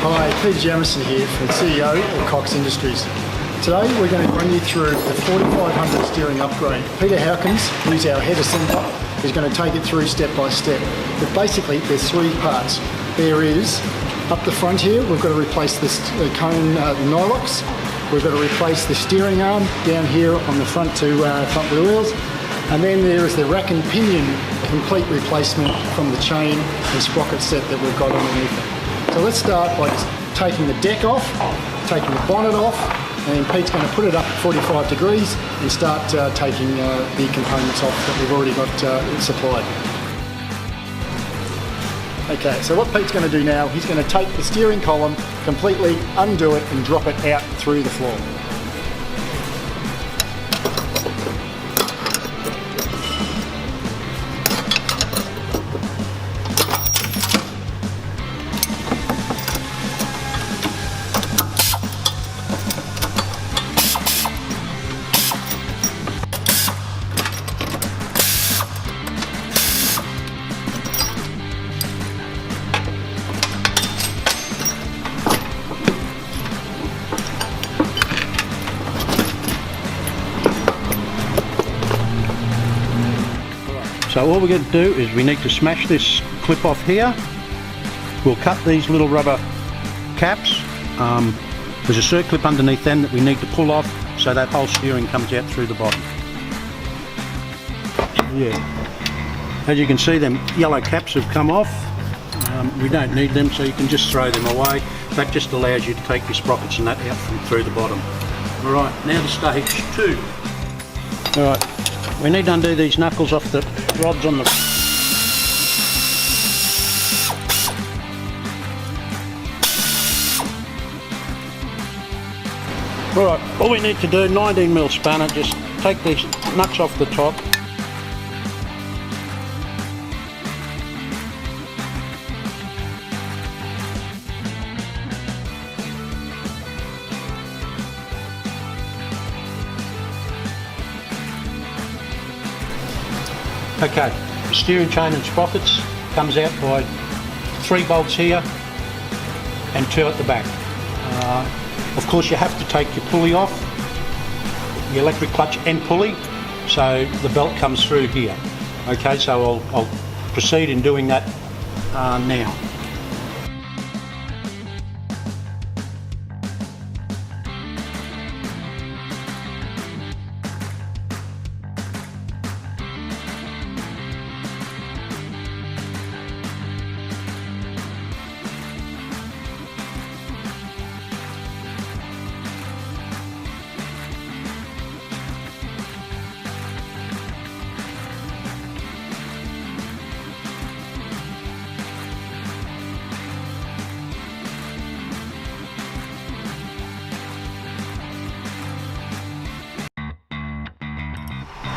Hi, Peter Jamieson here, from CEO of COX Industries. Today we're going to run you through the 4500 steering upgrade. Peter Hawkins, who's our head assembler, is going to take it through step by step. But basically there's three parts. There is, up the front here, we've got to replace this cone nylox. We've got to replace the steering arm down here on the front two front wheel wheels. And then there is the rack and pinion complete replacement from the chain and sprocket set that we've got underneath it. So let's start by taking the deck off, taking the bonnet off, and Pete's going to put it up at 45 degrees and start taking the components off that we've already got supplied. Okay, so what Pete's going to do now, he's going to take the steering column, completely undo it and drop it out through the floor. So all we're going to do is we need to smash this clip off here. We'll cut these little rubber caps. There's a circuit clip underneath them that we need to pull off so that whole steering comes out through the bottom. Yeah. As you can see, them yellow caps have come off. We don't need them, so you can just throw them away. That just allows you to take your sprockets and that out from through the bottom. Alright, now to stage 2. Alright, we need to undo these knuckles off the rods on the... Alright, all we need to do, 19mm spanner, just take these nuts off the top. Okay, the steering chain and sprockets comes out by 3 bolts here and 2 at the back. Of course you have to take your pulley off, the electric clutch and pulley, so the belt comes through here. Okay, so I'll proceed in doing that now.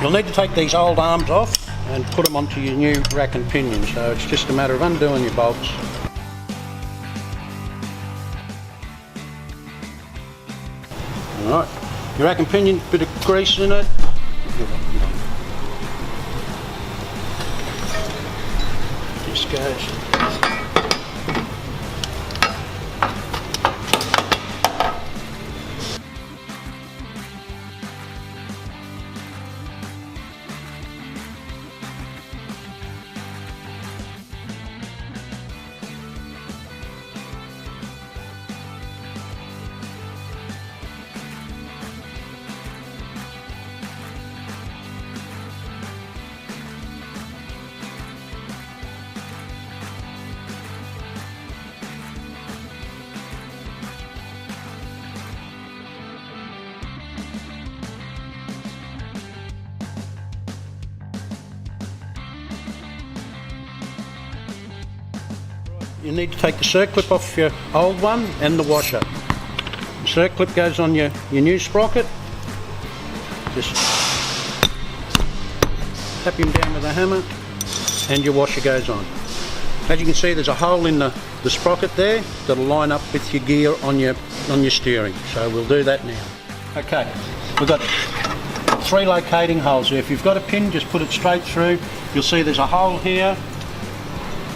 You'll need to take these old arms off and put them onto your new rack and pinion, so it's just a matter of undoing your bolts. Alright, your rack and pinion, bit of grease in it. Just goes. You need to take the circuit clip off your old one and the washer. The circuit clip goes on your new sprocket. Just tap him down with a hammer and your washer goes on. As you can see, there's a hole in the sprocket there that'll line up with your gear on your steering. So we'll do that now. Okay, we've got 3 locating holes here. If you've got a pin, just put it straight through. You'll see there's a hole here,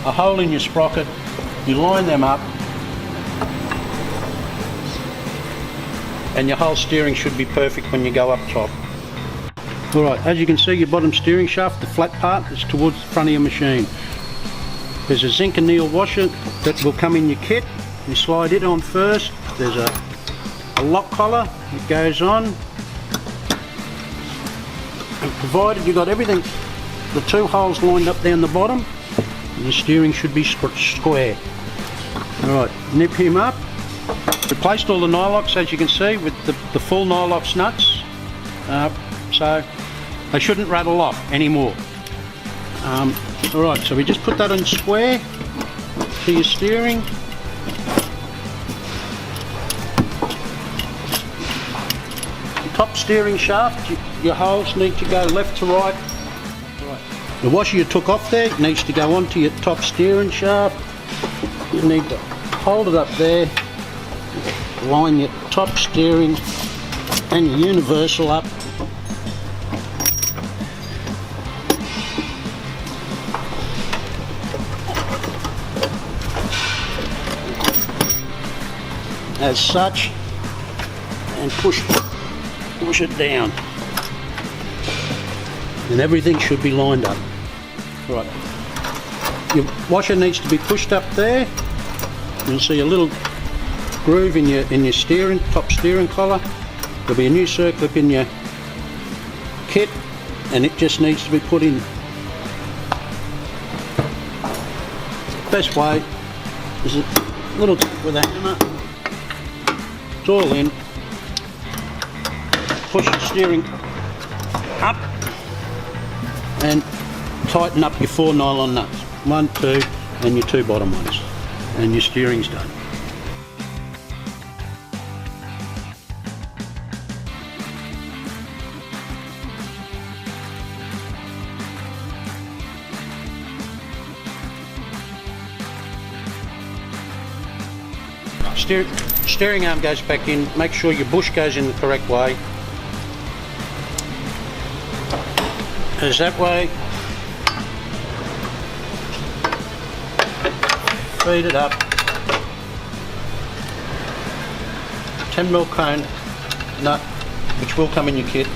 a hole in your sprocket. You line them up and your whole steering should be perfect when you go up top. Alright, as you can see, your bottom steering shaft, the flat part, is towards the front of your machine. There's a zinc anneal washer that will come in your kit. You slide it on first. There's a lock collar that goes on. And provided you've got everything, the two holes lined up down the bottom, your steering should be square. Alright, nip him up. Replaced all the Nylox, as you can see, with the full Nylox nuts. So they shouldn't rattle off anymore. Alright, so we just put that on square to your steering. Top steering shaft, your holes need to go left to right. The washer you took off there needs to go onto your top steering shaft. You need to hold it up there, line your top steering and your universal up. As such, and push it down, and everything should be lined up. Right, your washer needs to be pushed up there. You'll see a little groove in your steering, top steering collar. There'll be a new circlip in your kit, and it just needs to be put in. Best way is a little tap with a hammer. It's all in. Push the steering up and tighten up your 4 nylon nuts. 1, 2 and your 2 bottom ones. And your steering's done. Steering arm goes back in. Make sure your bush goes in the correct way. Goes that way. Feed it up. 10mm cone nut, which will come in your kit.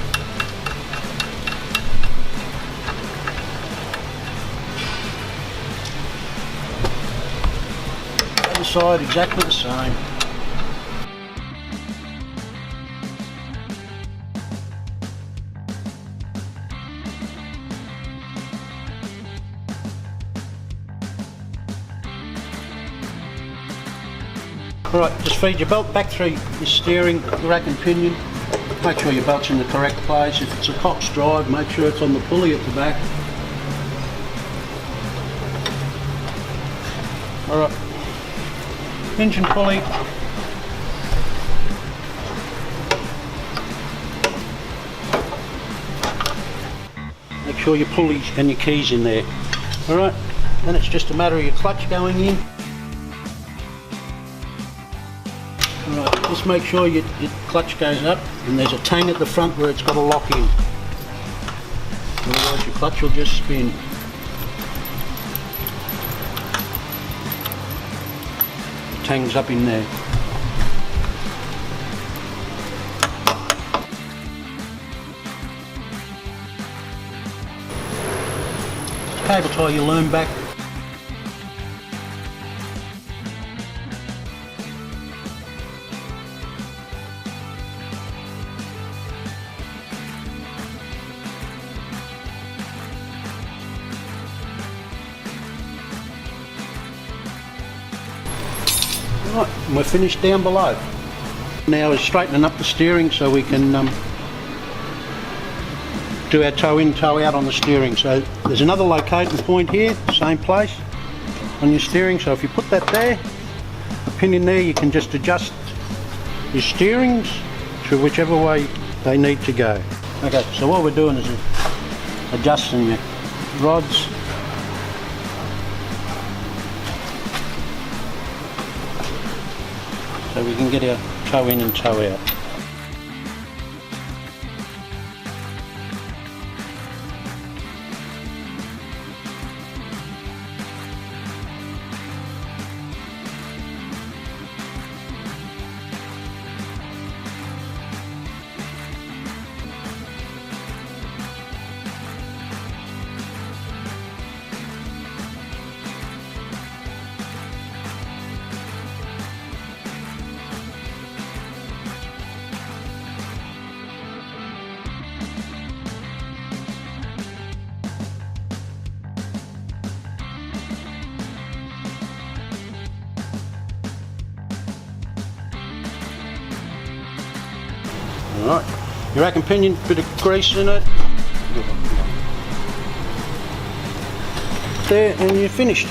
Other side exactly the same. Alright, just feed your belt back through your steering rack and pinion. Make sure your belt's in the correct place. If it's a COX drive, make sure it's on the pulley at the back. Alright, engine pulley. Make sure your pulley and your keys in there. Alright, then it's just a matter of your clutch going in. Right, just make sure your clutch goes up, and there's a tang at the front where it's got a lock in. Otherwise your clutch will just spin. The tang's up in there. Cable tie your loom back. Right, and we're finished down below. Now is straightening up the steering so we can do our toe in, toe out on the steering. So there's another locating point here, same place on your steering. So if you put that there, the pin in there, you can just adjust your steerings to whichever way they need to go. Okay, so what we're doing is adjusting your rods. So we can get our toe in and toe out. Alright, your rack and pinion, bit of grease in it. There, and you're finished.